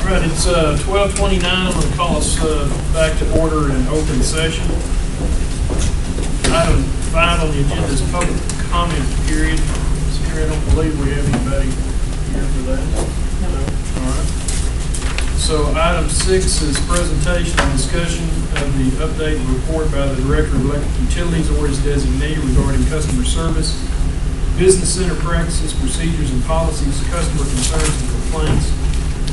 Right, it's 12:29. I'm going to call us back to order in open session. Item 5 on the agenda is public comment period. I don't believe we have anybody here for that. No. All right. So item 6 is presentation and discussion of the updated report by the Director of Electric Utilities or his designee regarding customer service, business center practices, procedures and policies, customer concerns and complaints,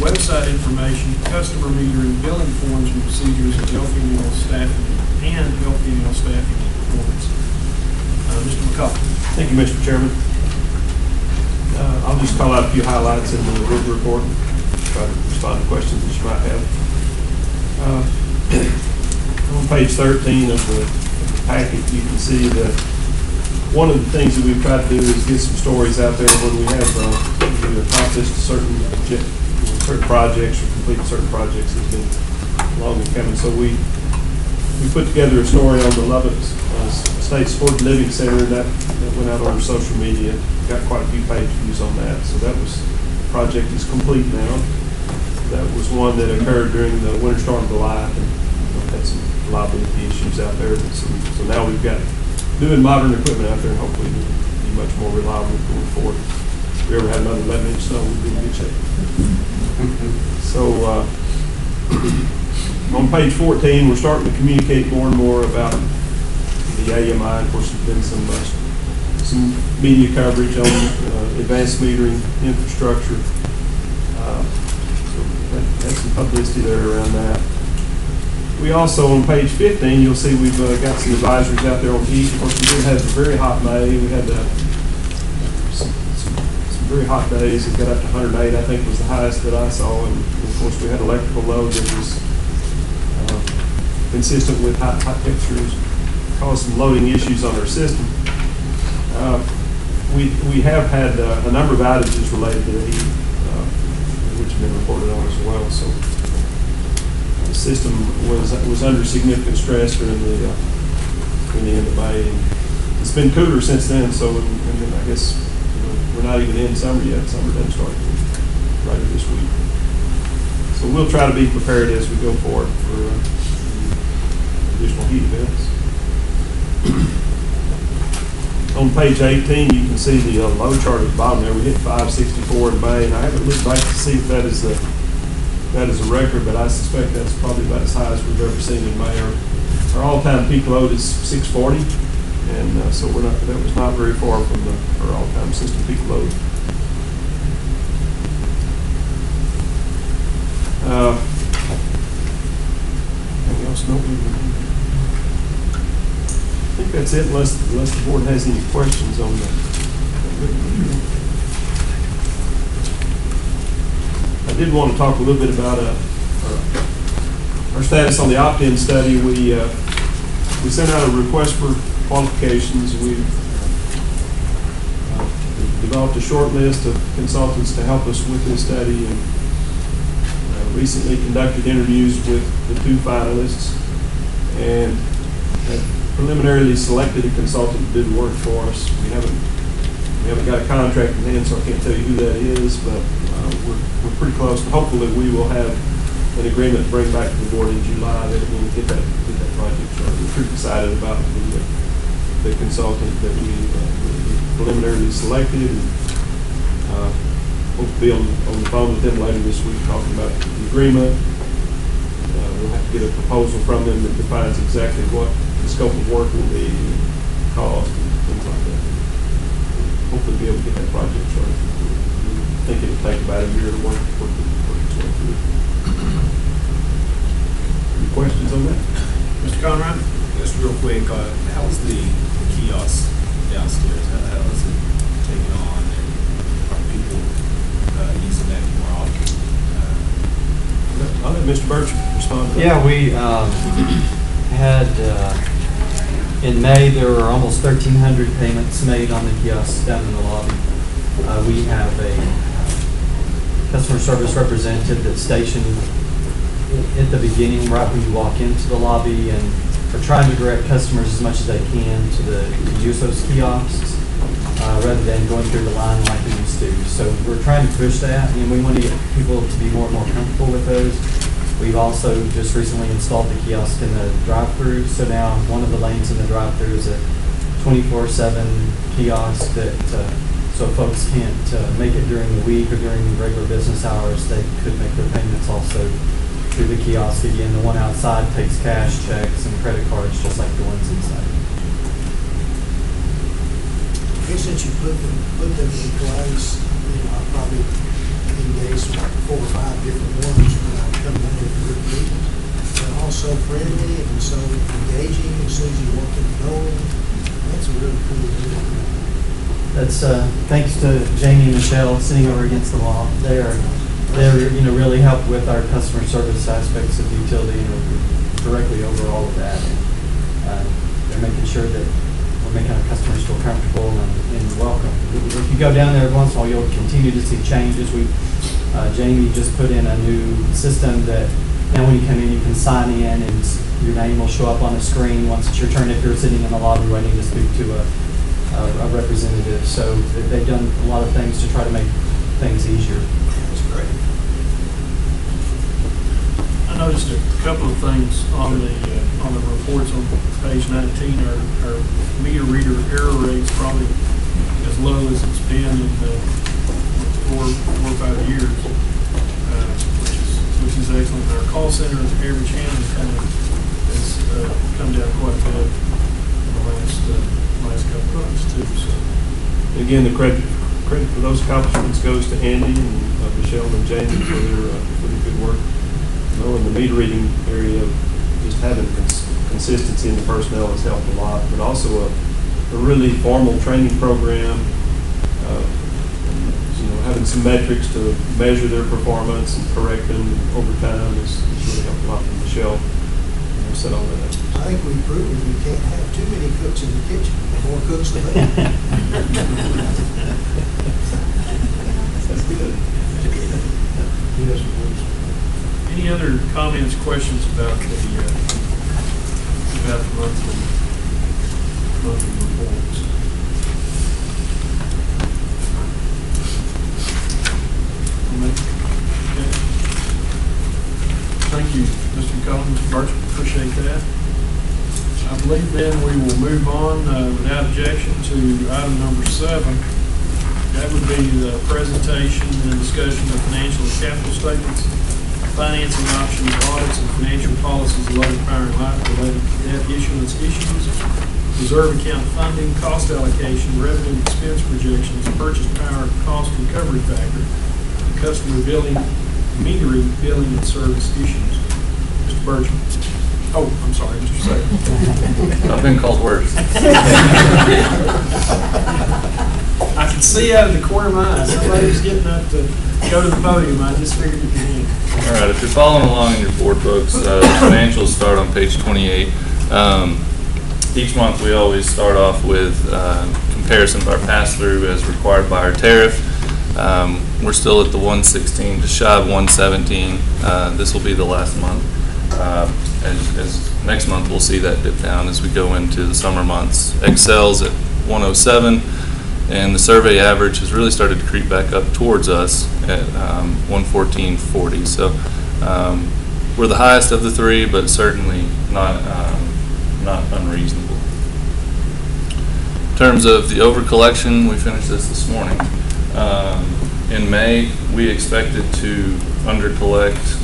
website information, customer metering, billing forms and procedures of LPNL staffing and LPNL staffing performance. Mr. McCall. Thank you, Mr. Chairman. I'll just call out a few highlights in the written report, try to respond to questions that you might have. On page 13 of the packet, you can see that one of the things that we've tried to do is get some stories out there when we have either accomplished certain projects or completed certain projects that's been long in coming. So we put together a story on the Lubbock State Supported Living Center that went out on social media. Got quite a few page views on that. So that project is complete now. That was one that occurred during the winter storm of July, and had some reliability issues out there. So now we've got new and modern equipment out there, and hopefully it'll be much more reliable going forward. If we ever had another 11-inch snow, we'd be in good shape. So on page 14, we're starting to communicate more and more about the AMI. Of course, there's been some media coverage on advanced metering infrastructure. So that's some publicity there around that. We also, on page 15, you'll see we've got some advisories out there on heat. Of course, we did have a very hot May. We had some very hot days. It got up to 108, I think, was the highest that I saw. And of course, we had electrical load that was consistent with hot temperatures, caused some loading issues on our system. We have had a number of outages related to the heat, which have been reported on as well. So the system was under significant stress during the end of May. And it's been cooler since then. So and then I guess we're not even in summer yet. Summer doesn't start later this week. So we'll try to be prepared as we go forward for additional heat events. On page 18, you can see the load chart at the bottom there. We hit 564 in May, and I haven't looked back to see if that is a record, but I suspect that's probably about as high as we've ever seen in May. Our all-time peak load is 640, and so that was not very far from our all-time system peak load. Anything else? No. I think that's it, unless the board has any questions on that. I did want to talk a little bit about our status on the opt-in study. We sent out a request for qualifications. We developed a short list of consultants to help us with this study, and recently conducted interviews with the 2 finalists, and have preliminarily selected a consultant to do the work for us. We haven't got a contract in hand, so I can't tell you who that is, but we're pretty close. And hopefully we will have an agreement to bring back to the board in July that we'll get that project started. We're pretty excited about the consultant that we preliminarily selected. And, hope to be on the phone with them later this week talking about the agreement. We'll have to get a proposal from them that defines exactly what the scope of work will be, cost, and things like that. Hopefully be able to get that project started. I think it'll take about a year to work its way through. Any questions on that? Mr. Conrad? Just real quick, how's the kiosk downstairs? How is it taking on, and are people using that more often? I'll let Mr. Birch respond to that. Yeah, we had, in May, there were almost 1,300 payments made on the kiosks down in the lobby. We have a customer service representative that's stationed at the beginning, right when you walk into the lobby, and are trying to direct customers as much as they can to use those kiosks rather than going through the line like we used to. So we're trying to push that, and we want to get people to be more and more more comfortable with those. We've also just recently installed the kiosk in the drive-thru, so now one of the lanes in the drive-thru is a 24/7 kiosk that, so if folks can't make it during the week or during regular business hours, they could make their payments also through the kiosk. Again, the one outside takes cash, checks, and credit cards, just like the ones inside. I guess since you put them in place, I probably engaged 4 or 5 different ones when I come in here for meetings. They're all so friendly and so engaging as soon as you walk in the door. That's a really cool deal. That's thanks to Jamie and Michelle sitting over against the wall. They're really help with our customer service aspects of utility and directly over all of that. And, they're making sure that we're making our customers feel comfortable and welcome. If you go down there every once in a while, you'll continue to see changes. Jamie just put in a new system that now when you come in, you can sign in and your name will show up on the screen once it's your turn if you're sitting in the lobby waiting to speak to a representative. So they've done a lot of things to try to make things easier. That's great. I noticed a couple of things on the reports on page 19. Our meter reader error rate's probably as low as it's been in 4 or 5 years, which is excellent. Our call center average handling has come down quite a bit in the last couple of months too. So Again, the credit for those accomplishments goes to Andy and Michelle and Jamie for their good work. In the meter reading area, just having consistency in the personnel has helped a lot, but also a really formal training program, having some metrics to measure their performance and correct them over time has really helped a lot from Michelle. Said all that. I think we've proven we can't have too many cooks in the kitchen. The more cooks, the better. That's good. any other comments, questions about the monthly reports? Okay. Thank you, Mr. Collins, Mr. Birch, appreciate that. I believe then we will move on without objection to item number 7. That would be the presentation and discussion of financial and capital statements, financing options, audits, and financial policies of Lubbock Power and Light related to debt issuance issues, reserve account funding, cost allocation, revenue and expense projections, purchase power cost recovery factor, and customer billing, metering, billing, and service issues. Mr. Bergman. Oh, I'm sorry, Mr. Sager. I've been called worse. I can see out of the corner of my eye, somebody was getting up to go to the podium. I just figured it would be. All right, if you're following along in your board books, the financials start on page 28. Each month we always start off with comparison of our pass-through as required by our tariff. We're still at the 116, just shy of 117. This will be the last month. As next month we'll see that dip down as we go into the summer months. Excel's at 107, and the survey average has really started to creep back up towards us at 114.40. So we're the highest of the three, but certainly not unreasonable. In terms of the over collection, we finished this morning. In May, we expected to under collect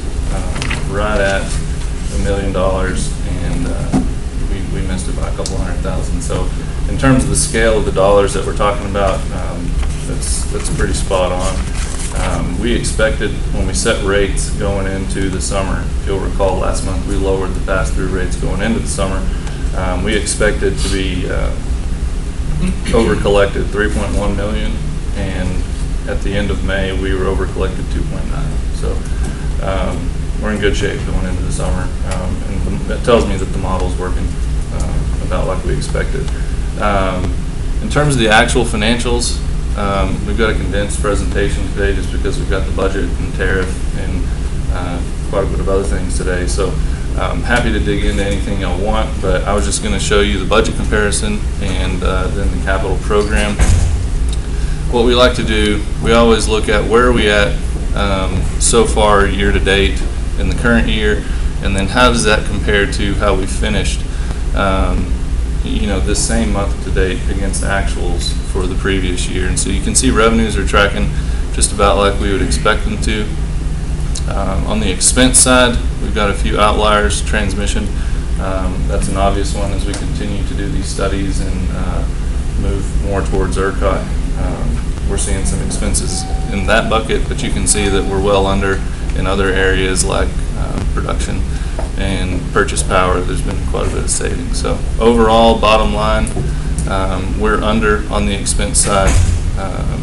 right at $1 million, and we missed it by a couple $100,000. So in terms of the scale of the dollars that we're talking about, that's pretty spot on. We expected when we set rates going into the summer, if you'll recall last month we lowered the pass-through rates going into the summer. We expected to be over collected 3.1 million, and at the end of May we were over collected 2.9. So we're in good shape going into the summer, and that tells me that the model's working about like we expected. In terms of the actual financials, we've got a condensed presentation today just because we've got the budget and tariff and quite a bit of other things today. So I'm happy to dig into anything y'all want, but I was just going to show you the budget comparison and then the capital program. What we like to do, we always look at where are we at so far year-to-date in the current year, and then how does that compare to how we finished this same month to date against actuals for the previous year. And so you can see revenues are tracking just about like we would expect them to. On the expense side, we've got a few outliers. Transmission, that's an obvious one as we continue to do these studies and move more towards ERCOT. We're seeing some expenses in that bucket, but you can see that we're well under in other areas like production and purchase power. There's been quite a bit of savings. So overall, bottom line, we're under on the expense side, a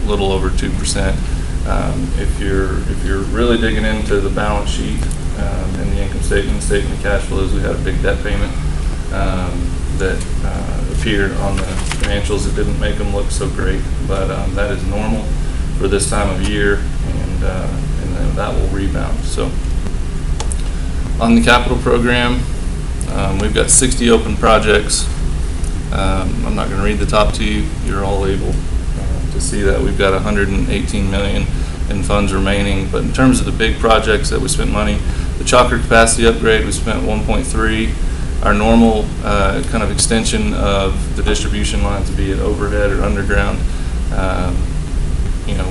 little over 2%. If you're really digging into the balance sheet and the income statement of cash flows, we had a big debt payment that appeared on the financials. It didn't make them look so great, but that is normal for this time of year, and then that will rebound. So on the capital program, we've got 60 open projects. I'm not going to read the top to you. You're all able to see that. We've got 118 million in funds remaining, but in terms of the big projects that we spent money, the chocker capacity upgrade, we spent 1.3. Our normal kind of extension of the distribution lines, be it overhead or underground,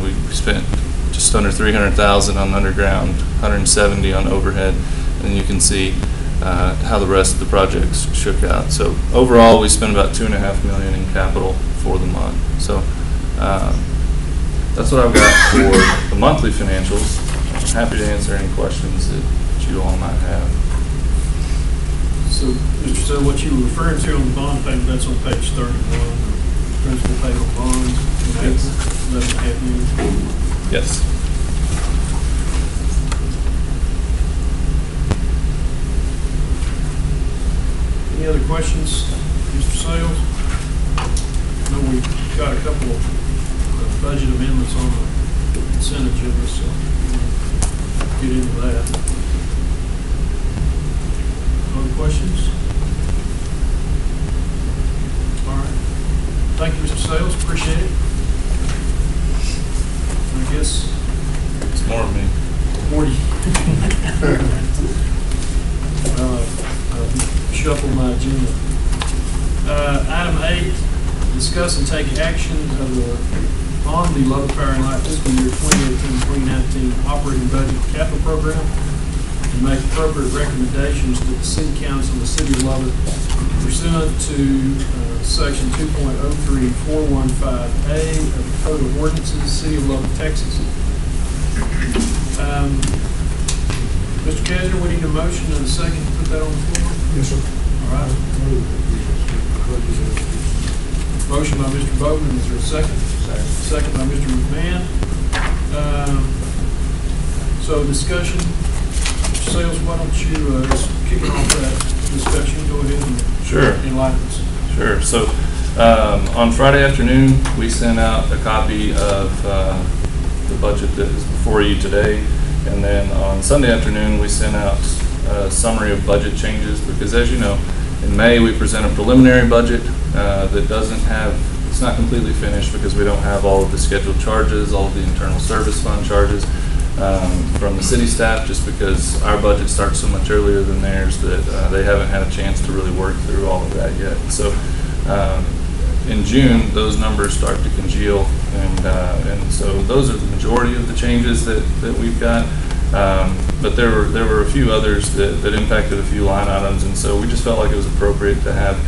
we spent just under 300,000 on underground, 170 on overhead, and you can see how the rest of the projects shook out. So overall, we spent about $2.5 million in capital for the month. So that's what I've got for the monthly financials. I'm happy to answer any questions that you all might have. So, Mr. Sell, what you were referring to on the bond payment, that's on page 31, principal paid on bonds, in April, 11.5 years. Yes. Any other questions, Mr. Sales? I know we've got a couple of budget amendments on the consent agenda, so we'll get into that. Other questions? All right. Thank you, Mr. Sales. Appreciate it. I guess It's more of me. more to shuffle my agenda. Item 8, discuss and take action on the Lubbock Power and Light fiscal year 2018-2019 operating budget capital program, and make appropriate recommendations to the City Council of the City of Lubbock pursuant to Section 2.03415A of the Code of Ordinances, City of Lubbock, Texas. Mr. Kaiser, we need a motion and a second to put that on the floor. Yes, sir. All right. Motion by Mr. Bowman, is there a second? Second by Mr. McMahon. So discussion. Mr. Sales, why don't you just kick off that discussion? Go ahead and Sure. enlighten us. Sure. So on Friday afternoon, we sent out a copy of the budget that is before you today. And then on Sunday afternoon, we sent out a summary of budget changes because, as you know, in May we present a preliminary budget that doesn't have, it's not completely finished because we don't have all of the scheduled charges, all of the internal service fund charges from the city staff, just because our budget starts so much earlier than theirs that they haven't had a chance to really work through all of that yet. So in June, those numbers start to congeal, and so those are the majority of the changes that we've got. But there were a few others that impacted a few line items, and so we just felt like it was appropriate to have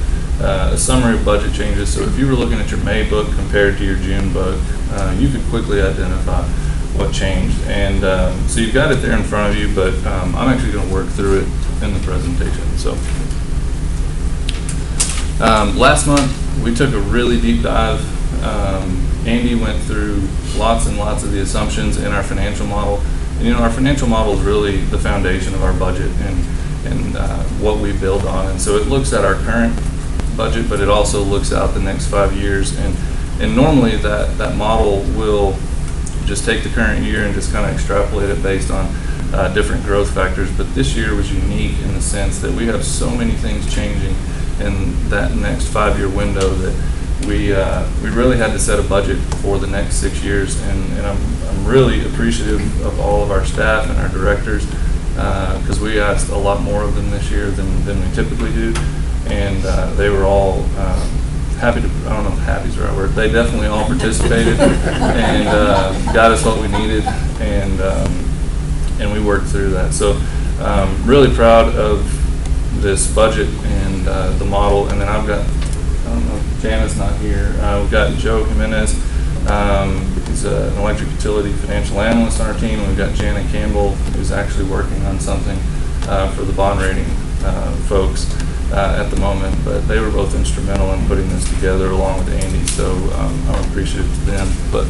a summary of budget changes. So if you were looking at your May book compared to your June book, you could quickly identify what changed. And so you've got it there in front of you, but I'm actually going to work through it in the presentation. So last month, we took a really deep dive. Andy went through lots and lots of the assumptions in our financial model. And our financial model is really the foundation of our budget and what we build on. And so it looks at our current budget, but it also looks out the next 5 years. And normally that model will just take the current year and just kind of extrapolate it based on different growth factors. But this year was unique in the sense that we have so many things changing in that next 5-year window that we really had to set a budget for the next 6 years, and I'm really appreciative of all of our staff and our directors, because we asked a lot more of them this year than we typically do, and they were all happy to, I don't know if happy is the right word, they definitely all participated and got us what we needed, and we worked through that. So really proud of this budget and the model. And then I've got, I don't know, Jana's not here. We've got Joe Jimenez. He's an electric utility financial analyst on our team. And we've got Jana Campbell, who's actually working on something for the bond rating folks at the moment. But they were both instrumental in putting this together along with Andy. So I'm appreciative to them. But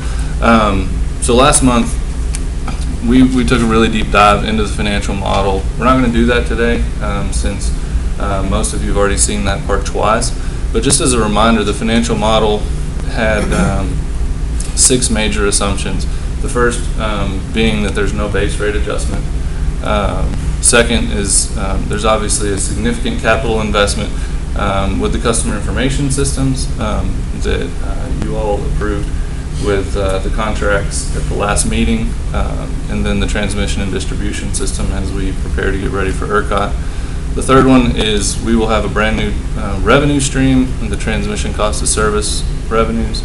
so last month, we took a really deep dive into the financial model. We're not going to do that today since most of you have already seen that part twice. But just as a reminder, the financial model had 6 major assumptions. The first being that there's no base rate adjustment. Second is there's obviously a significant capital investment with the customer information systems that you all approved with the contracts at the last meeting, and then the transmission and distribution system as we prepare to get ready for ERCOT. The third one is we will have a brand new revenue stream in the transmission cost of service revenues.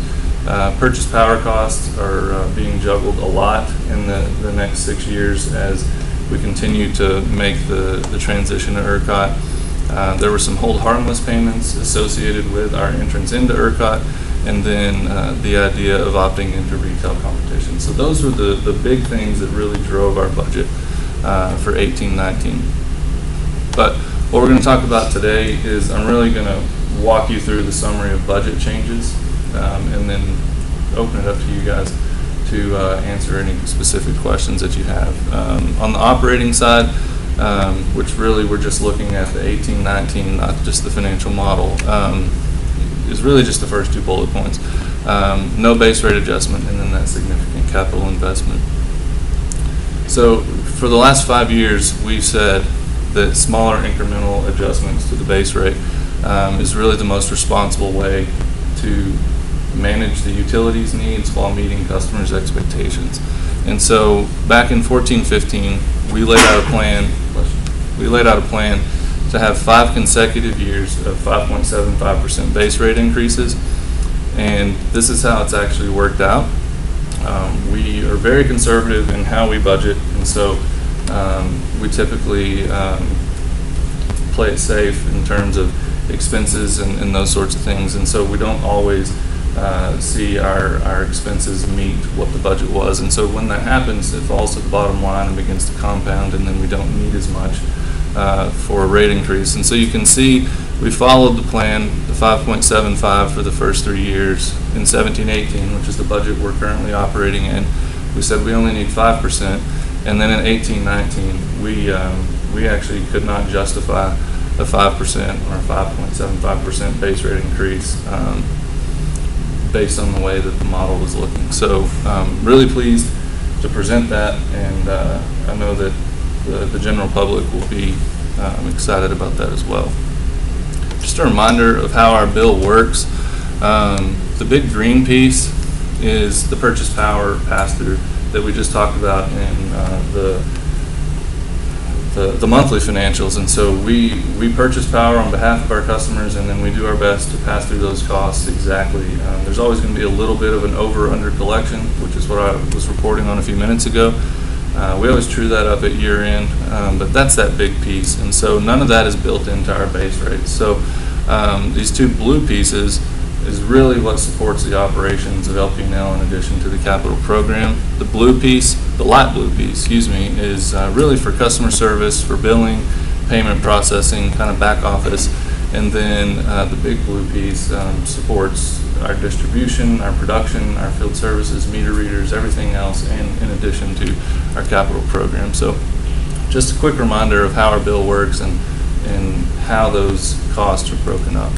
Purchase power costs are being juggled a lot in the next 6 years as we continue to make the transition to ERCOT. There were some hold harmless payments associated with our entrance into ERCOT, and then the idea of opting into retail competition. So those were the big things that really drove our budget for 18-19. But what we're going to talk about today is I'm really going to walk you through the summary of budget changes and then open it up to you guys to answer any specific questions that you have. On the operating side, which really we're just looking at the 18-19, not just the financial model, is really just the first 2 bullet points. No base rate adjustment, and then that significant capital investment. So for the last 5 years, we've said that smaller incremental adjustments to the base rate is really the most responsible way to manage the utilities needs while meeting customers' expectations. And so back in 14-15, we laid out a plan. To have 5 consecutive years of 5.75% base rate increases, and this is how it's actually worked out. We are very conservative in how we budget, and so we typically play it safe in terms of expenses and those sorts of things, and so we don't always see our expenses meet what the budget was, and so when that happens, it falls to the bottom line and begins to compound, and then we don't need as much for a rate increase. And so you can see we followed the plan, the 5.75 for the first 3 years. In 17-18, which is the budget we're currently operating in, we said we only need 5%, and then in 18-19 we actually could not justify a 5% or 5.75% base rate increase based on the way that the model was looking. So really pleased to present that, and I know that the general public will be excited about that as well. Just a reminder of how our bill works. The big green piece is the purchase power pass-through that we just talked about in the monthly financials. And so we purchase power on behalf of our customers, and then we do our best to pass through those costs exactly. There's always going to be a little bit of an over-under collection, which is what I was reporting on a few minutes ago. We always true that up at year end, but that's that big piece. And so none of that is built into our base rates. So these 2 blue pieces is really what supports the operations of LP&L in addition to the capital program. The blue piece, the light blue piece, excuse me, is really for customer service, for billing, payment processing, kind of back office. And then the big blue piece supports our distribution, our production, our field services, meter readers, everything else, and in addition to our capital program. So just a quick reminder of how our bill works and how those costs are broken up.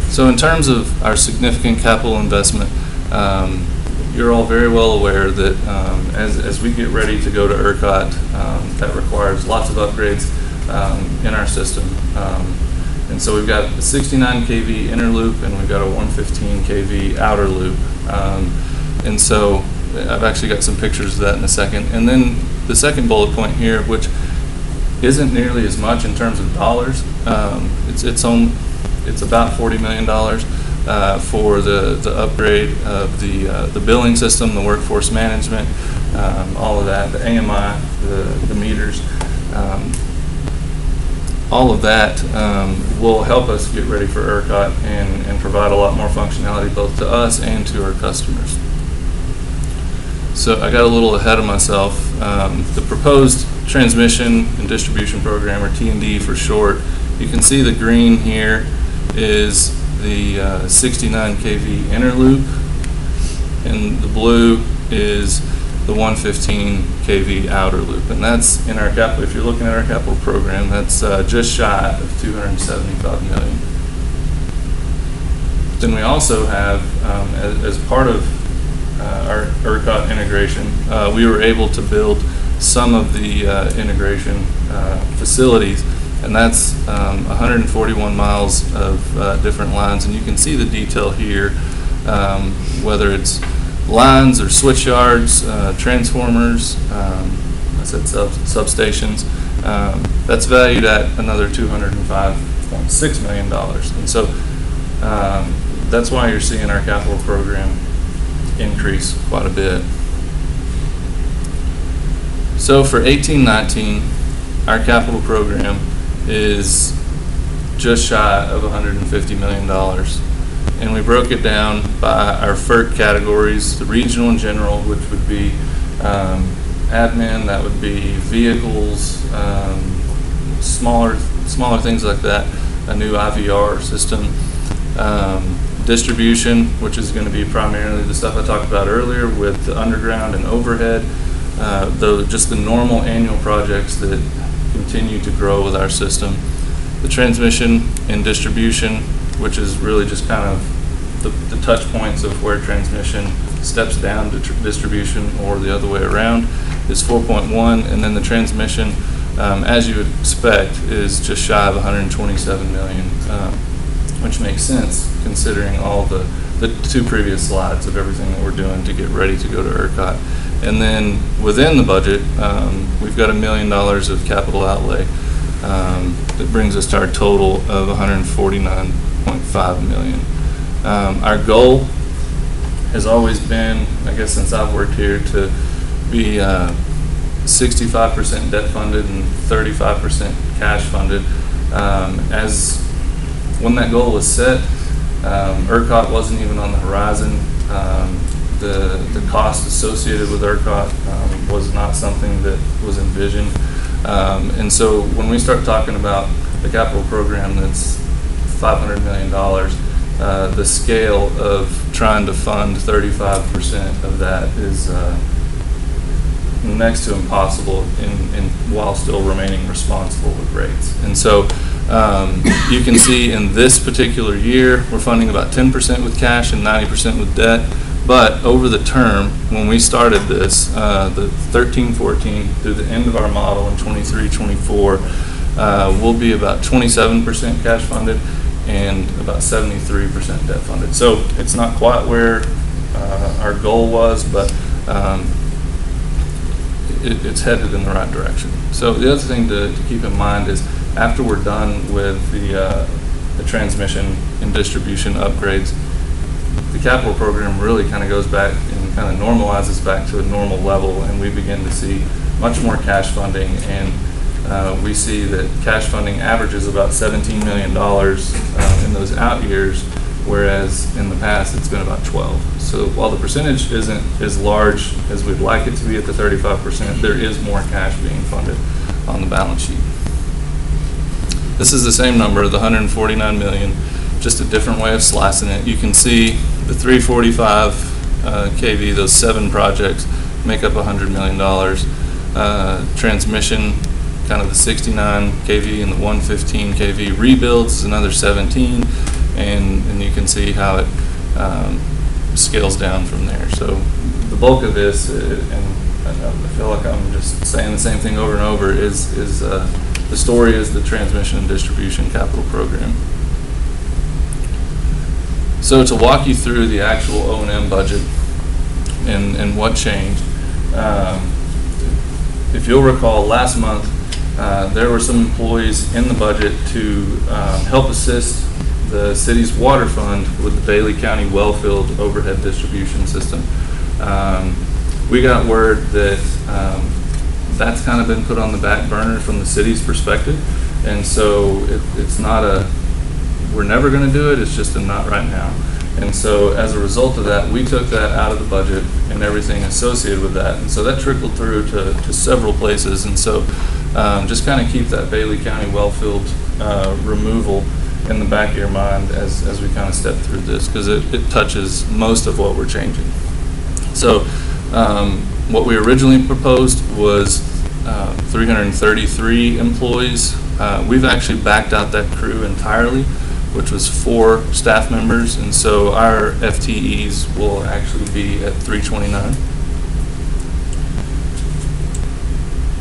So in terms of our significant capital investment, you're all very well aware that as we get ready to go to ERCOT, that requires lots of upgrades in our system. And so we've got a 69 kV inner loop and we've got a 115 kV outer loop. And so I've actually got some pictures of that in a second. And then the second bullet point here, which isn't nearly as much in terms of dollars. It's about $40 million for the upgrade of the billing system, the workforce management, all of that, the AMI, the meters. All of that will help us get ready for ERCOT and provide a lot more functionality both to us and to our customers. So I got a little ahead of myself. The proposed transmission and distribution program, or T&D for short, you can see the green here is the 69 kV inner loop, and the blue is the 115 kV outer loop. And that's in our capital, if you're looking at our capital program, that's just shy of $275 million. Then we also have, as part of our ERCOT integration, we were able to build some of the integration facilities, and that's 141 miles of different lines. And you can see the detail here, whether it's lines or switch yards, transformers, I said substations. That's valued at another $205.6 million. And so that's why you're seeing our capital program increase quite a bit. So for 18-19, our capital program is just shy of $150 million. And we broke it down by our FERC categories, the regional and general, which would be admin, that would be vehicles, smaller things like that, a new IVR system, distribution, which is going to be primarily the stuff I talked about earlier with the underground and overhead, just the normal annual projects that continue to grow with our system. The transmission and distribution, which is really just kind of the touch points of where transmission steps down to distribution or the other way around, is 4.1, and then the transmission, as you would expect, is just shy of 127 million, which makes sense considering all the two previous slides of everything that we're doing to get ready to go to ERCOT. And then within the budget, we've got $1 million of capital outlay that brings us to our total of $149.5 million. Our goal has always been, I guess since I've worked here, to be 65% debt funded and 35% cash funded. As when that goal was set, ERCOT wasn't even on the horizon. The cost associated with ERCOT was not something that was envisioned. And so when we start talking about the capital program that's $500 million, the scale of trying to fund 35% of that is next to impossible while still remaining responsible with rates. And so you can see in this particular year, we're funding about 10% with cash and 90% with debt. But over the term, when we started this, the 13-14 through the end of our model in 23-24, we'll be about 27% cash funded and about 73% debt funded. So it's not quite where our goal was, but it's headed in the right direction. So the other thing to keep in mind is after we're done with the transmission and distribution upgrades, the capital program really kind of goes back and kind of normalizes back to a normal level, and we begin to see much more cash funding, and we see that cash funding averages about $17 million in those out years, whereas in the past it's been about 12. So while the percentage isn't as large as we'd like it to be at the 35%, there is more cash being funded on the balance sheet. This is the same number, the 149 million, just a different way of slicing it. You can see the 345 kV, those 7 projects make up $100 million. Transmission, kind of the 69 kV and the 115 kV rebuilds is another 17, and you can see how it scales down from there. So the bulk of this, and I feel like I'm just saying the same thing over and over, is the story is the transmission and distribution capital program. So to walk you through the actual O&M budget and what changed, if you'll recall, last month there were some employees in the budget to help assist the city's water fund with the Bailey County Wellfield overhead distribution system. We got word that that's kind of been put on the back burner from the city's perspective, and so it's not we're never going to do it, it's just a not right now. And so as a result of that, we took that out of the budget and everything associated with that. And so that trickled through to several places. And so just kind of keep that Bailey County Wellfield removal in the back of your mind as we kind of step through this, because it touches most of what we're changing. So what we originally proposed was 333 employees. We've actually backed out that crew entirely, which was 4 staff members, and so our FTEs will actually be at 329.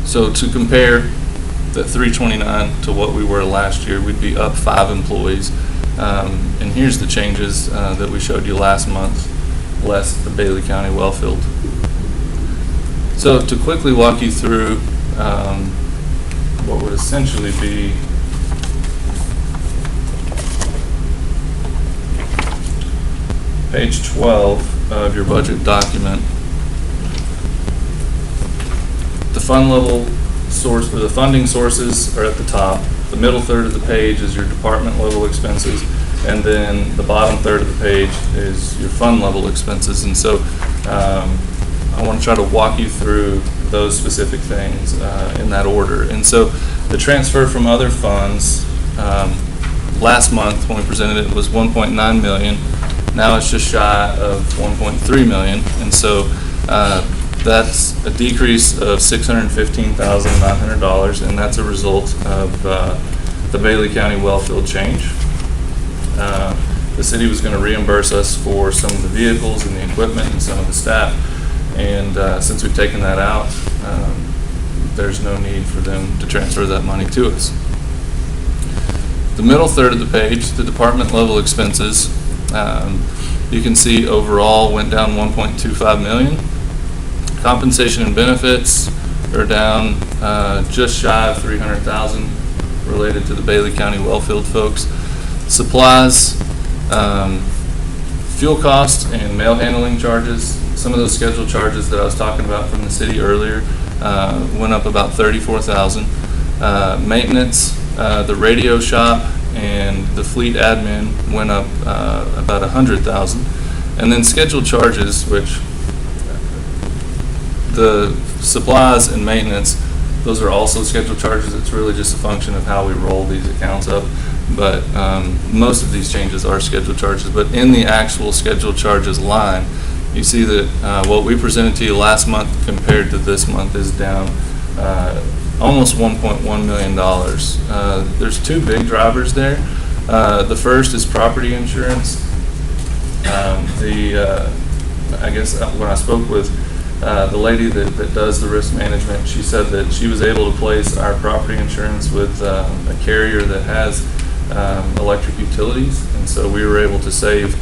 So to compare the 329 to what we were last year, we'd be up 5 employees. And here's the changes that we showed you last month, less the Bailey County Wellfield. So to quickly walk you through what would essentially be page 12 of your budget document. The fund level source, or the funding sources, are at the top. The middle third of the page is your department level expenses, and then the bottom third of the page is your fund level expenses. And so I want to try to walk you through those specific things in that order. And so the transfer from other funds, last month when we presented it, was 1.9 million. Now it's just shy of 1.3 million, and so that's a decrease of $615,900, and that's a result of the Bailey County Wellfield change. The city was going to reimburse us for some of the vehicles and the equipment and some of the staff, and since we've taken that out, there's no need for them to transfer that money to us. The middle third of the page, the department level expenses, you can see overall went down 1.25 million. Compensation and benefits are down just shy of 300,000 related to the Bailey County Wellfield folks. Supplies, fuel costs, and mail handling charges, some of those scheduled charges that I was talking about from the city earlier, went up about 34,000. Maintenance, the radio shop, and the fleet admin went up about 100,000. And then scheduled charges, which the supplies and maintenance, those are also scheduled charges. It's really just a function of how we roll these accounts up. But most of these changes are scheduled charges. But in the actual scheduled charges line, you see that what we presented to you last month compared to this month is down almost $1.1 million. There's 2 big drivers there. The first is property insurance. I guess when I spoke with the lady that does the risk management, she said that she was able to place our property insurance with a carrier that has electric utilities, and so we were able to save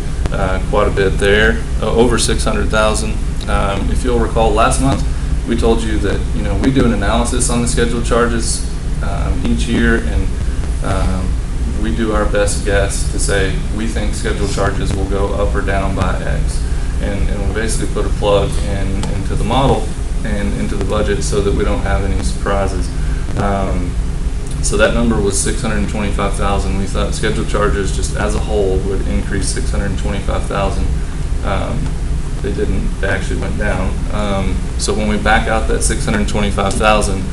quite a bit there, over 600,000. If you'll recall, last month we told you that we do an analysis on the scheduled charges each year, and we do our best guess to say we think scheduled charges will go up or down by X, and we basically put a plug into the model and into the budget so that we don't have any surprises. So that number was 625,000. We thought scheduled charges just as a whole would increase 625,000. They didn't, they actually went down. So when we back out that 625,000,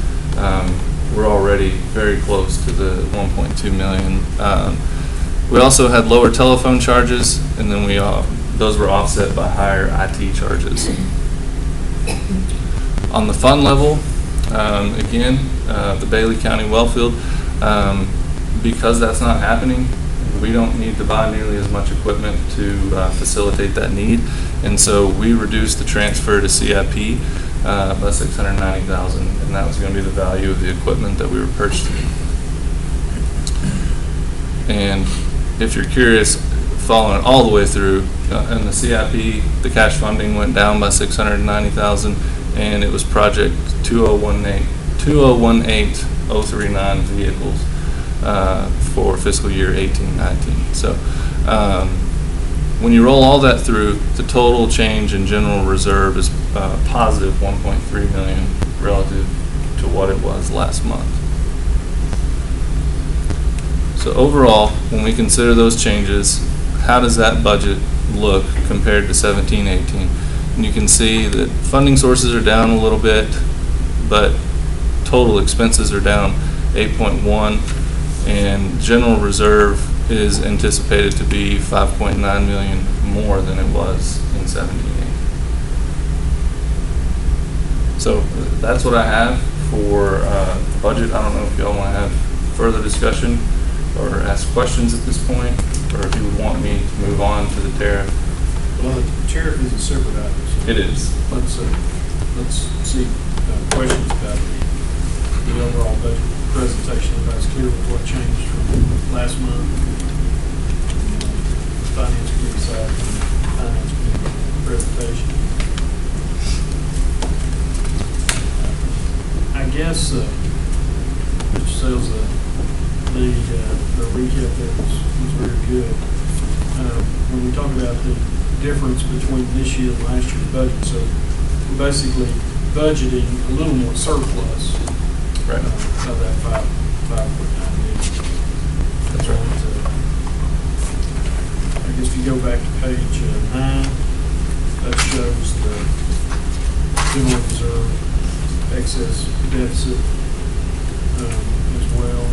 we're already very close to the 1.2 million. We also had lower telephone charges, and then those were offset by higher IT charges. On the fund level, again, the Bailey County Wellfield, because that's not happening, we don't need to buy nearly as much equipment to facilitate that need, and so we reduced the transfer to CIP by $690,000, and that was going to be the value of the equipment that we were purchasing. And if you're curious, following it all the way through, in the CIP, the cash funding went down by 690,000, and it was project 2018-039 vehicles for fiscal year 18-19. So when you roll all that through, the total change in general reserve is positive 1.3 million relative to what it was last month. So overall, when we consider those changes, how does that budget look compared to 17-18? And you can see that funding sources are down a little bit, but total expenses are down 8.1, and general reserve is anticipated to be 5.9 million more than it was in 17-18. So that's what I have for the budget. I don't know if y'all want to have further discussion or ask questions at this point, or if you would want me to move on to the tariff. Well, the tariff is a separate item. So It is. let's see questions about the overall budget presentation. If I was clear with what changed from last month. Finance committee side, finance committee presentation. I guess Mr. Sales, the recap there was very good. When we talk about the difference between this year and last year's budget, so we're basically budgeting a little more surplus. Right. Of that 5.9 million. That's right. And, I guess if you go back to page 9, that shows the general reserve excess deficit as well.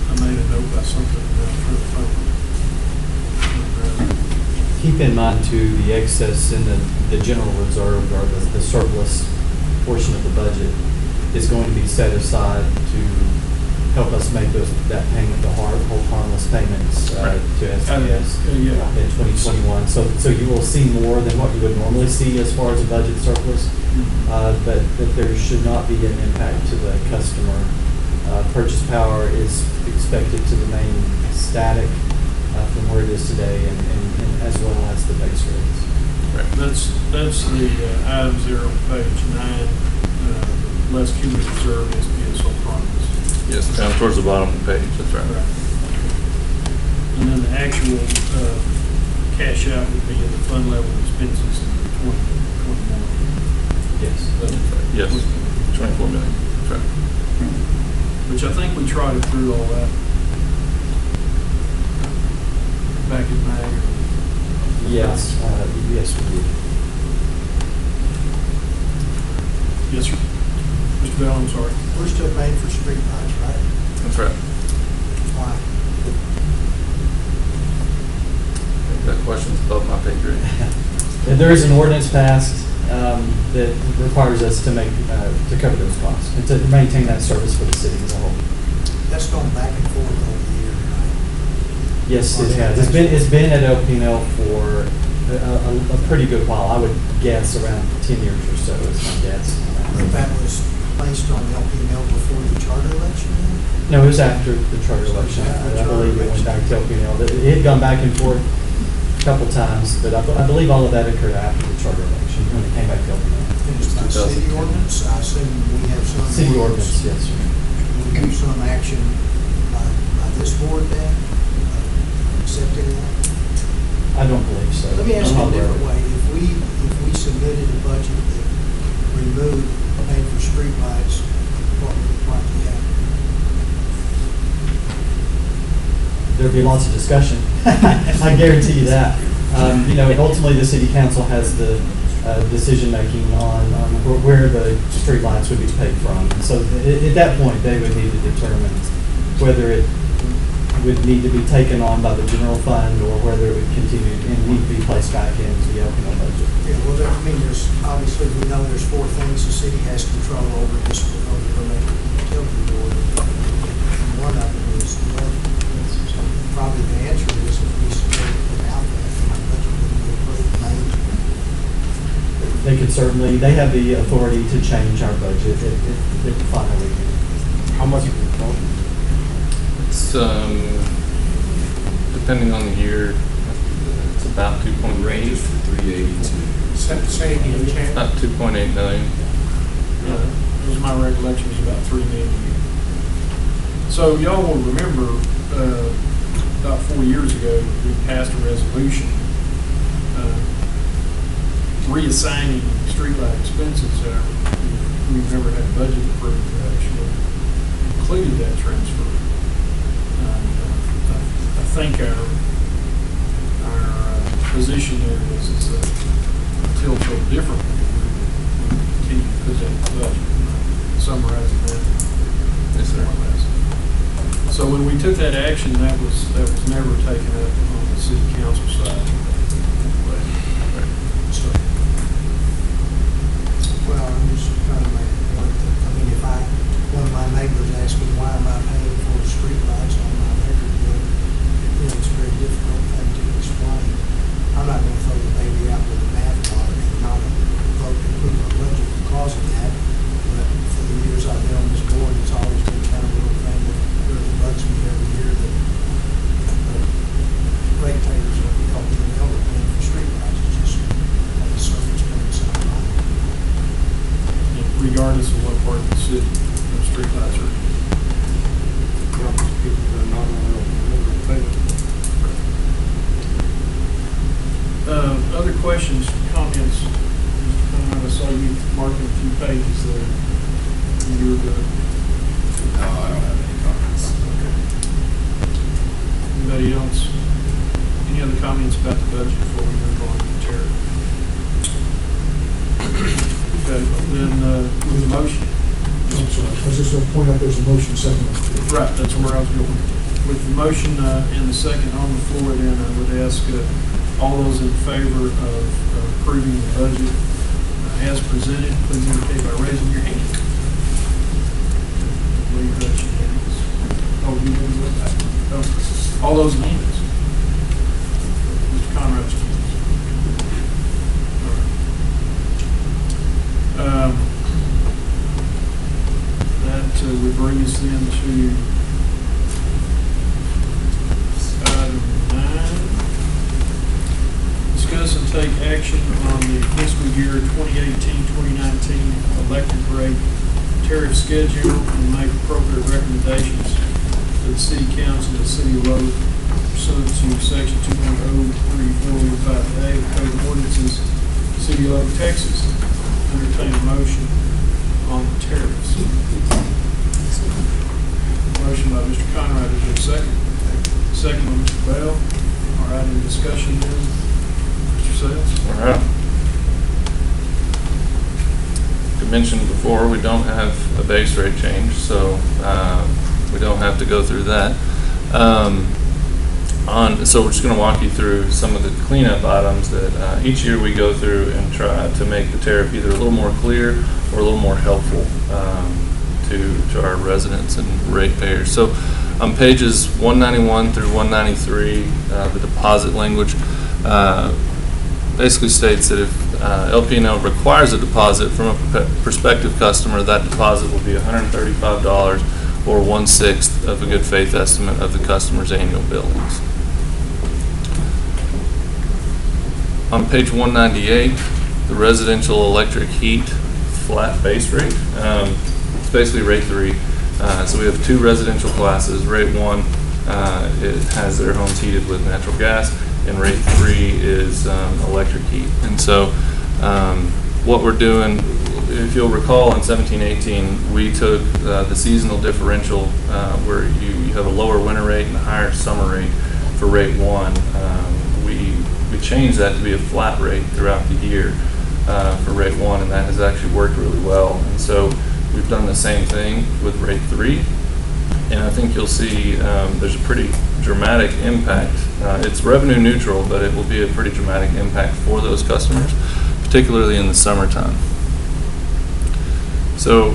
I made a note about something about the phone. Keep in mind too, the excess in the general reserve, or the surplus portion of the budget, is going to be set aside to help us make that payment, the hold harmless payments to SDS Yeah. in 2021. So you will see more than what you would normally see as far as a budget surplus, but there should not be an impact to the customer. Purchase power is expected to remain static from where it is today, and as well as the base rates. Right. That's the item 0, page 9, less cumulative reserve SPS on promise. Yes, down towards the bottom of the page. That's right. And then the actual cash out would be in the fund level expenses in 2021. Yes. Yes, 24 million. That's right. Which I think we tried through all that back in May. Yes, yes, we do. Yes, sir. Mr. Bell, I'm sorry. We're still paying for street lights, right? That's right. Why? That question's above my pay grade. And there is an ordinance passed that requires us to make to cover those costs and to maintain that service for the city as a whole. That's going back and forth over the years, right? Yes, it has. It's been at LPNL for a pretty good while. I would guess around 10 years or so is my guess. But that was placed on LPNL before the charter election? No, it was after the charter election. I believe it went back to LPNL. It had gone back and forth a couple times, but I believe all of that occurred after the charter election when it came back to LPNL. And it's by city ordinance? I assume we have some. City ordinance, yes, sir. We have some action by this board then, accepting that? I don't believe so. Let me ask I'm you a not aware of different it. way. If we submitted a budget that removed paying for streetlights, what would likely happen? There'd be lots of discussion. I guarantee you that. Ultimately, the city council has the decision-making on where the streetlights would be paid from. And so at that point, they would need to determine whether it would need to be taken on by the general fund or whether it would continue and need to be placed back into the LPNL budget. Yeah, well, there's, obviously, we know there's 4 things the city has control over, just over the electric utility board. And one of them is, probably the answer is if we submit it without that, the budget would be approved, maybe. they could certainly, they have the authority to change our budget if finally. How much is it cost? It's, depending on the year, it's about 2.8. Ranges from 380 to. Say again, Chad. About 2.8 million. It was my recollection, it was about $3 million a year. So y'all will remember, about 4 years ago, we passed a resolution reassigning streetlight expenses. We've never had a budget approved that actually included that transfer. I think our position there is until different. We continue to put that in the budget. Summarizing that. Yes, sir. more or less. So when we took that action, that was never taken up on the city council side. Well, I'm just trying to make a point that, I mean, if one of my neighbors asked me, why am I paying for streetlights on my electric bill? It's very difficult for them to explain. I'm not gonna throw the baby out with the bathwater and not vote to put my budget because of that. But for the years I've been on this board, it's always been kind of a little thing that really bugs me every year that ratepayers are helping the elder paying for streetlights. It's just, the service doesn't sound right. Regardless of what part of the city those streetlights are in. People that are not going to pay it. Other questions, comments? I saw you marking a few pages there. You were good. No, I don't have any comments. Anybody else? Any other comments about the budget before we move on to Terry? Okay, then, with the motion. I'm sorry, I was just going to point out there's a motion second. Right, that's where I was going. With the motion and the second on the floor, then I would ask all those in favor of approving the budget as presented, please indicate by raising your hand. I believe that's unanimous. Oh, you want to go back? Oh, all those against? Mr. Conrad's against. All right. That would bring us then to item 9. Discuss and take action on the fiscal year 2018-2019 electric rate tariff schedule and make appropriate recommendations to the city council of the city of Lubbock pursuant to section 2.03415A of Code of Ordinances, City of Lubbock, Texas. Entertain a motion on the tariffs. Motion by Mr. Conrad, is there a second? Second by Mr. Bell. All right, any discussion then? Mr. Sales? All right. I mentioned before, we don't have a base rate change, so we don't have to go through that. So we're just going to walk you through some of the cleanup items that each year we go through and try to make the tariff either a little more clear or a little more helpful to our residents and ratepayers. So on pages 191 through 193, the deposit language basically states that if LP&L requires a deposit from a prospective customer, that deposit will be $135 or 1/6 of a good faith estimate of the customer's annual billings. On page 198, the residential electric heat flat base rate. It's basically rate 3. So we have 2 residential classes. Rate 1, it has their homes heated with natural gas, and rate 3 is electric heat. And so what we're doing, if you'll recall, in 17-18, we took the seasonal differential where you have a lower winter rate and a higher summer rate for rate 1. We changed that to be a flat rate throughout the year for rate 1, and that has actually worked really well. And so we've done the same thing with rate 3, and I think you'll see there's a pretty dramatic impact. It's revenue neutral, but it will be a pretty dramatic impact for those customers, particularly in the summertime. So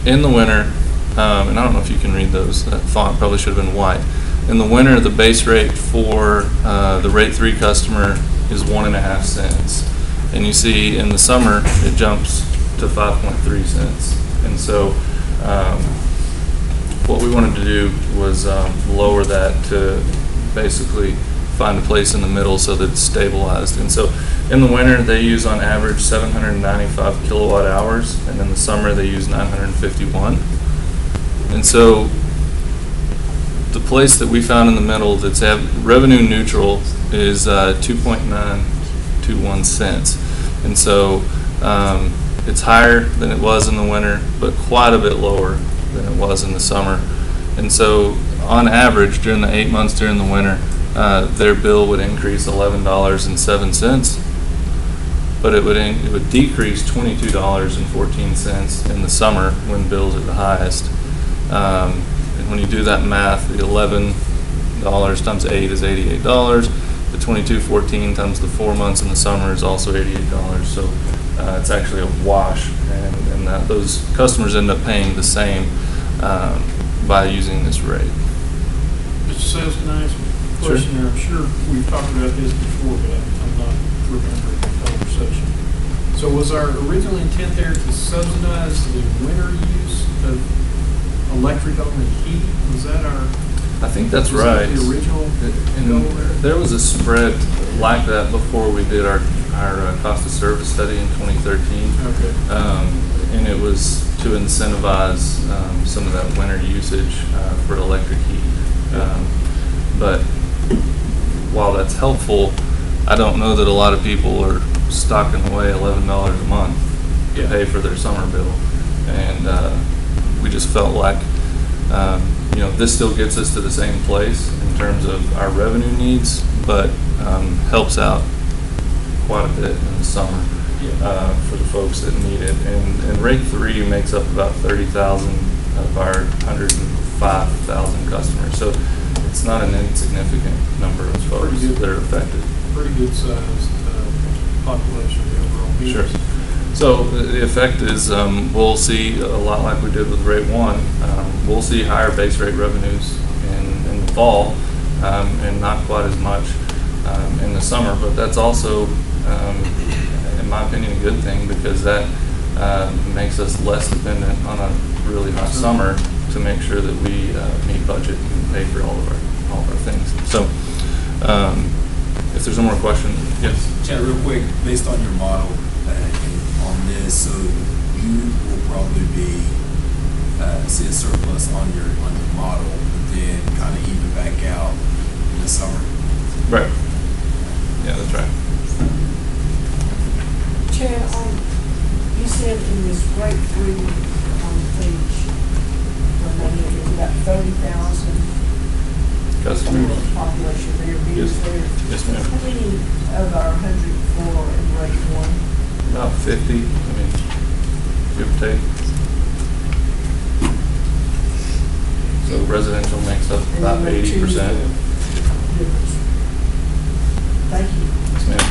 in the winter, and I don't know if you can read those, that font probably should have been white. In the winter, the base rate for the rate 3 customer is 1.5 cents. And you see in the summer, it jumps to 5.3 cents. And so what we wanted to do was lower that to basically find a place in the middle so that it's stabilized. And so in the winter, they use on average 795 kilowatt hours, and in the summer, they use 951. And so the place that we found in the middle that's revenue neutral is 2.921 cents. And so it's higher than it was in the winter, but quite a bit lower than it was in the summer. And so on average, during the 8 months during the winter, their bill would increase $11.07, but it would decrease $22.14 in the summer when bills are the highest. And when you do that math, the $11 times 8 is $88. The $22.14 times the 4 months in the summer is also $88. So it's actually a wash, and that those customers end up paying the same by using this rate. Mr. Sales, can I ask a question there? I'm sure we've talked about this before, but I'm not remembering the conversation. So was our original intent there to subsidize the winter use of electric only heat? Was that our? I think that's was that right. the original goal there? There was a spread like that before we did our cost of service study in 2013. Okay. And it was to incentivize some of that winter usage for electric heat. But while that's helpful, I don't know that a lot of people are stocking away $11 a month to pay for their summer bill. And we just felt like, this still gets us to the same place in terms of our revenue needs, but helps out quite a bit in the summer for the folks that need it. And rate 3 makes up about 30,000 of our 105,000 customers. So it's not an insignificant number of folks that are affected. Pretty good sized population of the overall meters. Sure. So the effect is we'll see a lot like we did with rate 1. We'll see higher base rate revenues in the fall and not quite as much in the summer. But that's also, in my opinion, a good thing because that makes us less dependent on a really hot summer to make sure that we meet budget and pay for all of our things. So if there's no more questions, yes. Chad, real quick, based on your model on this, so you will probably see a surplus on your model, but then kind of even back out in the summer. Right. Yeah, that's right. Chad, you said in this rate 3 on page, there's about 30,000 Customers. population there, meters there. Yes, ma'am. How many of our 104 in rate 1? About 50, give or take. So residential makes up about 80%. Thank you. Yes, ma'am.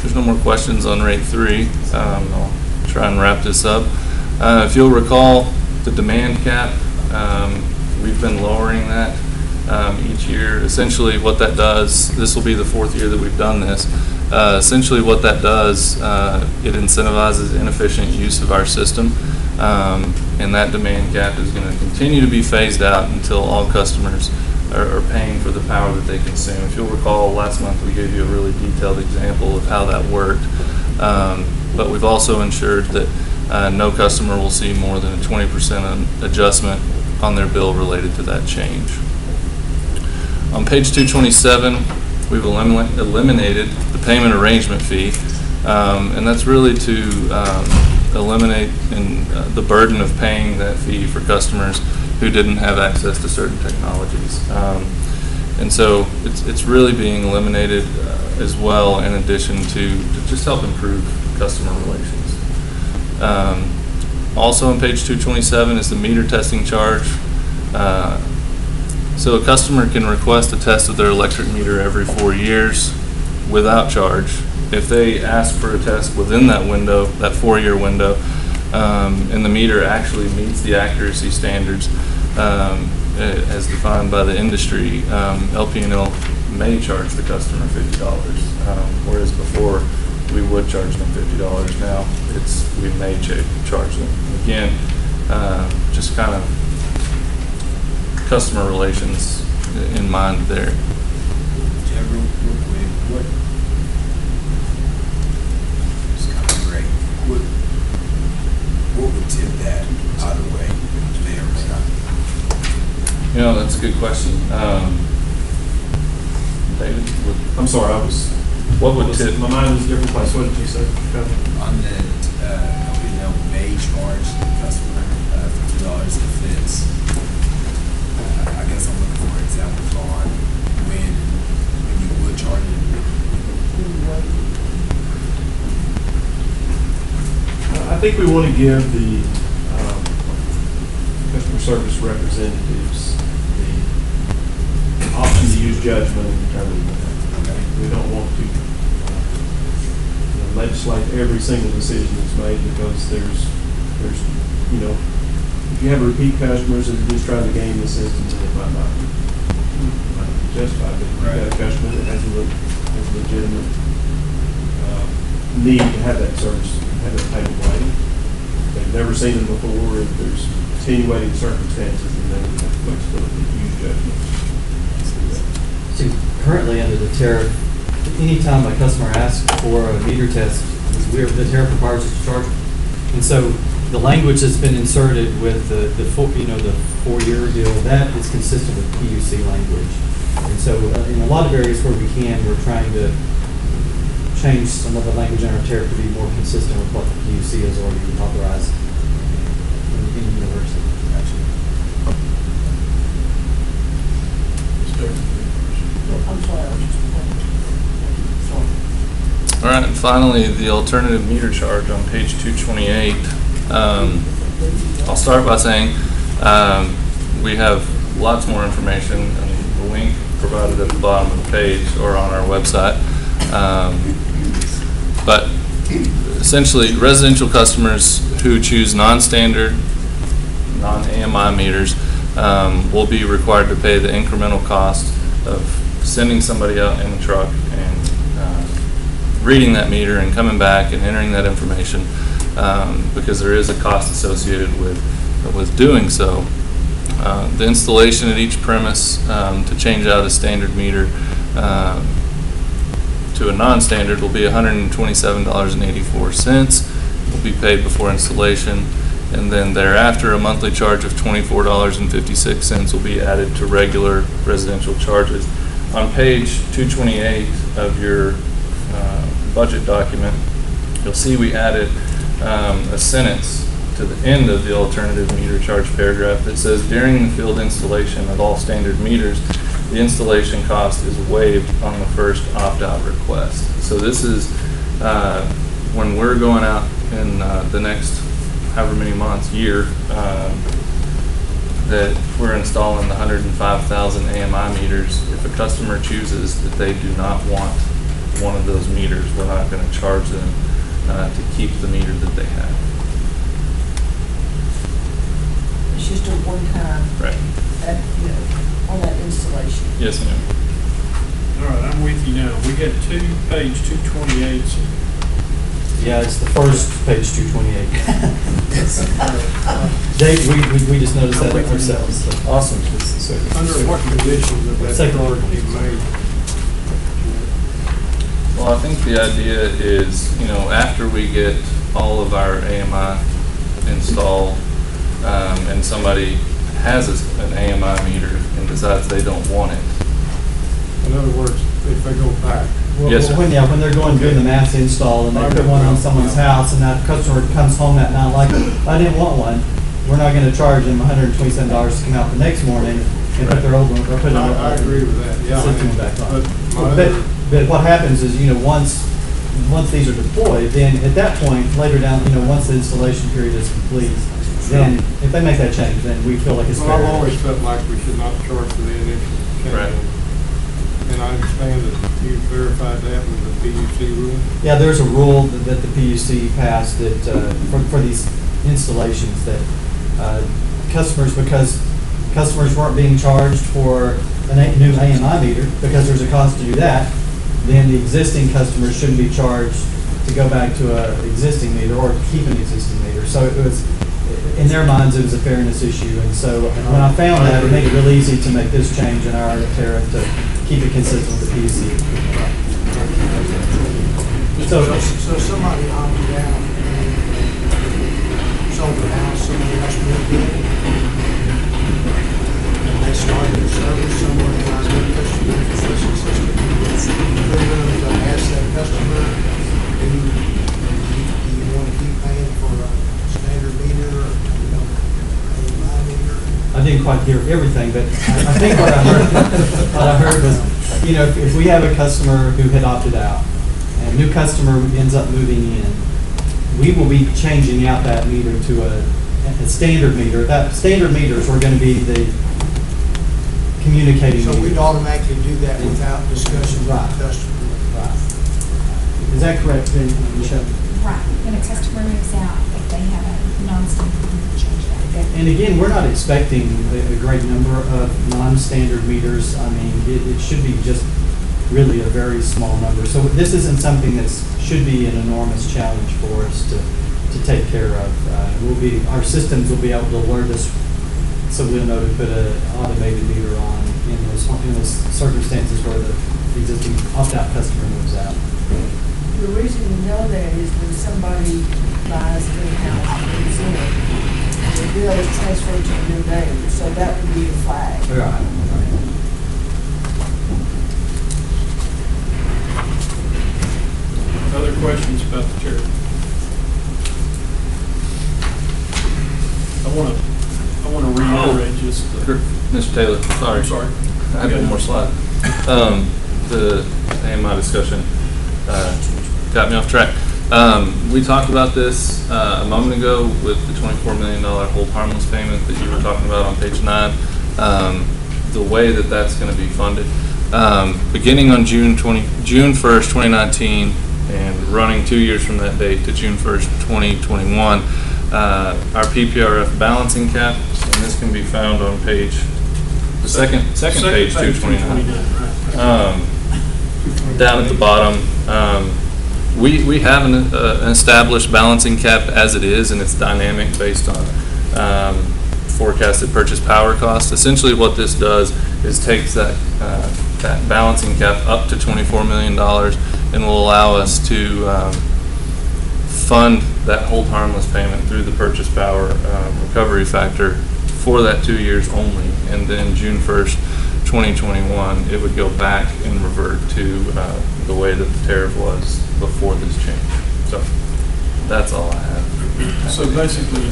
There's no more questions on rate 3. I'll try and wrap this up. If you'll recall, the demand cap, we've been lowering that each year. Essentially what that does, this will be the 4th year that we've done this. Essentially what that does, it incentivizes inefficient use of our system. And that demand cap is going to continue to be phased out until all customers are paying for the power that they consume. If you'll recall, last month we gave you a really detailed example of how that worked. But we've also ensured that no customer will see more than a 20% adjustment on their bill related to that change. On page 227, we've eliminated the payment arrangement fee, and that's really to eliminate the burden of paying that fee for customers who didn't have access to certain technologies. And so it's really being eliminated as well, in addition to just help improve customer relations. Also on page 227 is the meter testing charge. So a customer can request a test of their electric meter every 4 years without charge. If they ask for a test within that window, that 4-year window, and the meter actually meets the accuracy standards as defined by the industry, LP&L may charge the customer $50. Whereas before, we would charge them $50. Now, we may charge them. Again, just kind of customer relations in mind there. Jeff, real quick, it's kind of great. What would tip that either way, may or may not? You know, that's a good question. David, I'm sorry, what would tip? My mind was a different place. What did you say? On that, company that may charge the customer $50 if it's, I guess I'm looking for examples on when you would charge it. I think we want to give the customer service representatives the option to use judgment in determining that. We don't want to legislate every single decision that's made, because there's, if you have repeat customers that are just trying to game the system, then it might not be justified. But if you've got a customer that has a legitimate need to have that service, have that payment waiting, they've never seen it before, if there's attenuating circumstances, then they would have flexibility to use judgment. See, currently under the tariff, anytime a customer asks for a meter test, the tariff requires us to charge them. And so the language that's been inserted with the 4-year deal, that is consistent with PUC language. And so in a lot of areas where we can, we're trying to change some of the language in our tariff to be more consistent with what the PUC has already authorized in the university. I'm sorry, I was just All right, and finally, the alternative meter charge on page 228. I'll start by saying we have lots more information, and the link provided at the bottom of the page or on our website. But essentially, residential customers who choose non-standard, non-AMI meters will be required to pay the incremental cost of sending somebody out in a truck and reading that meter and coming back and entering that information, because there is a cost associated with doing so. The installation at each premise to change out a standard meter to a non-standard will be $127.84. Will be paid before installation, and then thereafter a monthly charge of $24.56 will be added to regular residential charges. On page 228 of your budget document, you'll see we added a sentence to the end of the alternative meter charge paragraph that says, during the field installation of all standard meters, the installation cost is waived on the first opt-out request. So this is when we're going out in the next however many months, year, that we're installing the 105,000 AMI meters. If a customer chooses that they do not want one of those meters, we're not going to charge them to keep the meter that they have. It's just a one-time, Right. On that installation. Yes, ma'am. All right, I'm with you now. We got page 228. Yeah, it's the first page 228. Dave, we just noticed that ourselves. So. Awesome. Under what conditions of that Second. charge be made? Well, I think the idea is, after we get all of our AMI installed, and somebody has an AMI meter and decides they don't want it. In other words, if they go back. Yes, sir. When they're doing the mass install and they put one on someone's house and that customer comes home that night like, I didn't want one, we're not going to charge them $127 to come out the next morning and put their old one, or put it on. I agree with that, yeah. System back on. But But what happens is, once these are deployed, then at that point, later down, once the installation period is complete, then if they make that change, then we feel like it's fair. I've always felt like we should not charge for the initial change. Right. And I understand that you verified that with the PUC rule. Yeah, there's a rule that the PUC passed that, for these installations, that customers, because customers weren't being charged for new AMI meter, because there's a cost to do that, then the existing customers shouldn't be charged to go back to a existing meter or keep an existing meter. So it was, in their minds, it was a fairness issue. And so when I found that, it made it real easy to make this change in our tariff to keep it consistent with the PUC. So somebody opted out, sold their house, somebody else moved in, and they started a service somewhere in our customer information system. They're going to ask that customer, do you want to keep paying for a standard meter or a meter? I didn't quite hear everything, but I think what I heard was, you know, if we have a customer who had opted out, and a new customer ends up moving in, we will be changing out that meter to a standard meter. That standard meters are going to be the communicating So meter. we'd automatically do that without discussion with Right. the customer. Is that correct, Michelle? Right, when a customer moves out, if they have a non-standard, we can change that. And again, we're not expecting a great number of non-standard meters. I mean, it should be just really a very small number. So this isn't something that should be an enormous challenge for us to take care of. Our systems will be able to alert us, so we'll know to put an automated meter on in those circumstances where the existing opt-out customer moves out. The reason you know that is when somebody buys a new house and moves in, the bill is transferred to a new name, so that would be a flag. Right. Other questions about the tariff? I want to reiterate just the, Mr. Taylor, sorry. I'm sorry. I have one more slide. The AMI discussion got me off track. We talked about this a moment ago with the $24 million hold harmless payment that you were talking about on page 9. The way that that's going to be funded, beginning on June 1st, 2019, and running 2 years from that date to June 1st, 2021, our PPRF balancing cap, and this can be found on page, the second page, 229. Down at the bottom, we have an established balancing cap as it is, and it's dynamic based on forecasted purchase power cost. Essentially what this does is takes that balancing cap up to $24 million and will allow us to fund that hold harmless payment through the purchase power recovery factor for that 2 years only. And then June 1st, 2021, it would go back and revert to the way that the tariff was before this change. So that's all I have. so basically,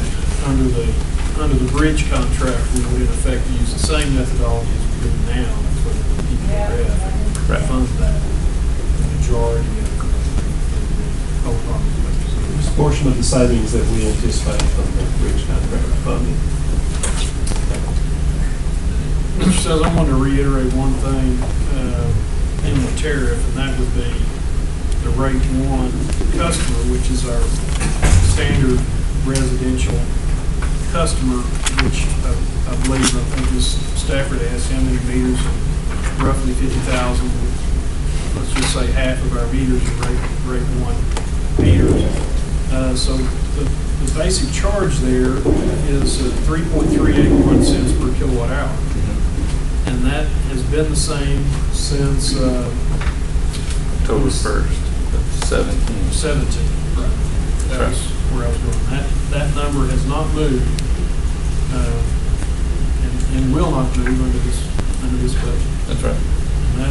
under the bridge contract, we would in effect use the same methodology as we do now for the PPRF. Correct. Fund that, the majority of the whole harmless. It's a portion of the savings that we anticipate from the bridge contract funding. Mr. Says, I want to reiterate one thing in the tariff, and that would be the rate 1 customer, which is our standard residential customer, which I believe, I think Ms. Stafford asked how many meters, roughly 50,000. Let's just say half of our meters are rate 1 meters. So the basic charge there is 3.381 cents per kilowatt hour. And that has been the same since October 1st of 17. 17. Right. That was where I was going. That number has not moved, and will not move under this budget. That's right. And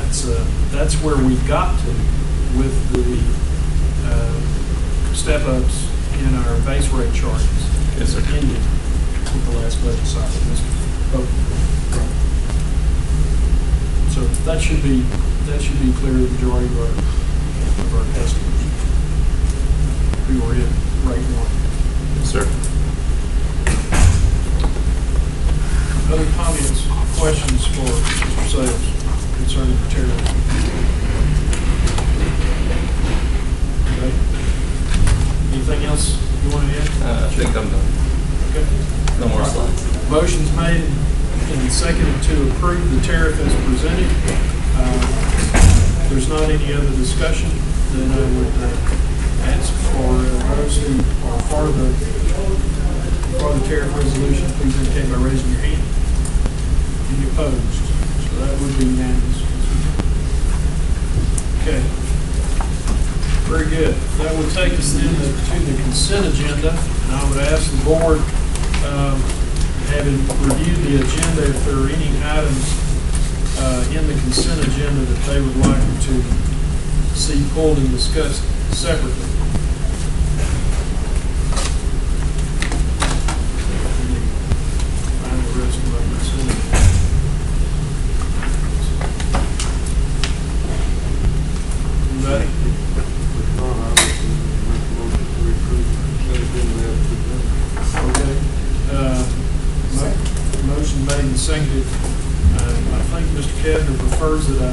that's where we got to with the step ups in our base rate charges. Yes, sir. Ended with the last budget cycle. So that should be clear to the majority of our customers who are in rate 1. Yes, sir. Other comments, questions for Mr. Sales concerning the tariff? Okay. Anything else you want to add? I think I'm done. Okay. No more slides. Motion's made and and seconded to approve the tariff as presented. If there's not any other discussion, then I would ask for those who are for the tariff resolution, please indicate by raising your hand. Any opposed? So that would be unanimous. Okay. Very good. That would take us then to the consent agenda, and I would ask the board, having reviewed the agenda, if there are any items in the consent agenda that they would like to see pulled and discussed separately. Find the rest of my consent agenda. Anybody? Okay. Motion made and seconded. I think Mr. Kavner prefers that I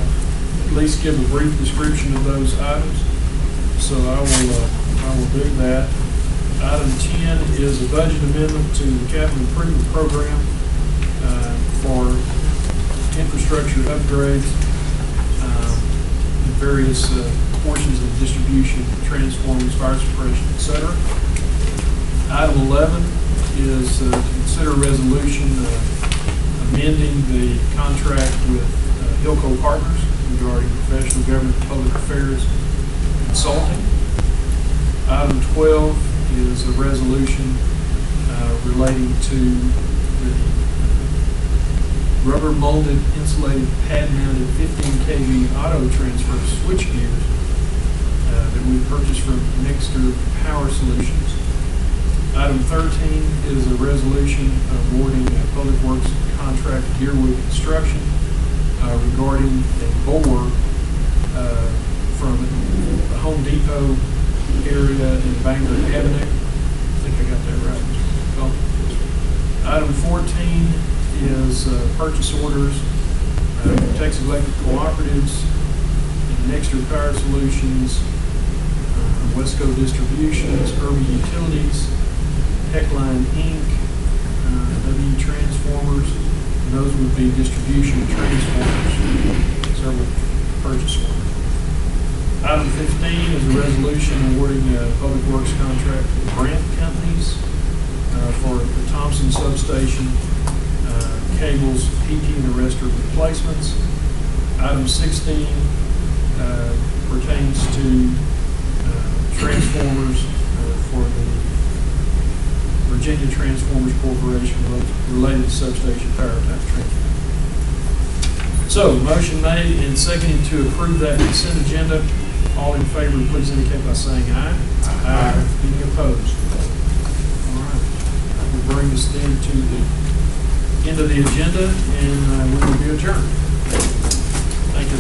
at least give a brief description of those items. So I will do that. Item 10 is a budget amendment to the capital improvement program for infrastructure upgrades in various portions of distribution, transformers, fire suppression, etc. Item 11 is to consider a resolution amending the contract with Hilco Partners regarding professional government and public affairs consulting. Item 12 is a resolution relating to the rubber molded insulated pad mounted 15 kV auto transfer switch gears that we purchased from Nexter Power Solutions. Item 13 is a resolution awarding a Public Works contract to Gearwood Construction regarding a bore from the Home Depot area in Bangor Avenue. I think I got that right. Item 14 is purchase orders from Texas Electric Cooperatives, and Nexter Power Solutions, Wesco Distributions, Urban Utilities, Heckline Inc., W Transformers, and those would be distribution transformers, several purchase orders. Item 15 is a resolution awarding a Public Works contract to grant companies for the Thompson substation, cables, heating, and the rest of replacements. Item 16 pertains to transformers for the Virginia Transformers Corporation related to substation power type transformers. So, motion made and seconded to approve that consent agenda. All in favor, please indicate by saying aye. Aye. Any opposed? All right. That will bring us then to the end of the agenda, and we will be adjourned. Thank you.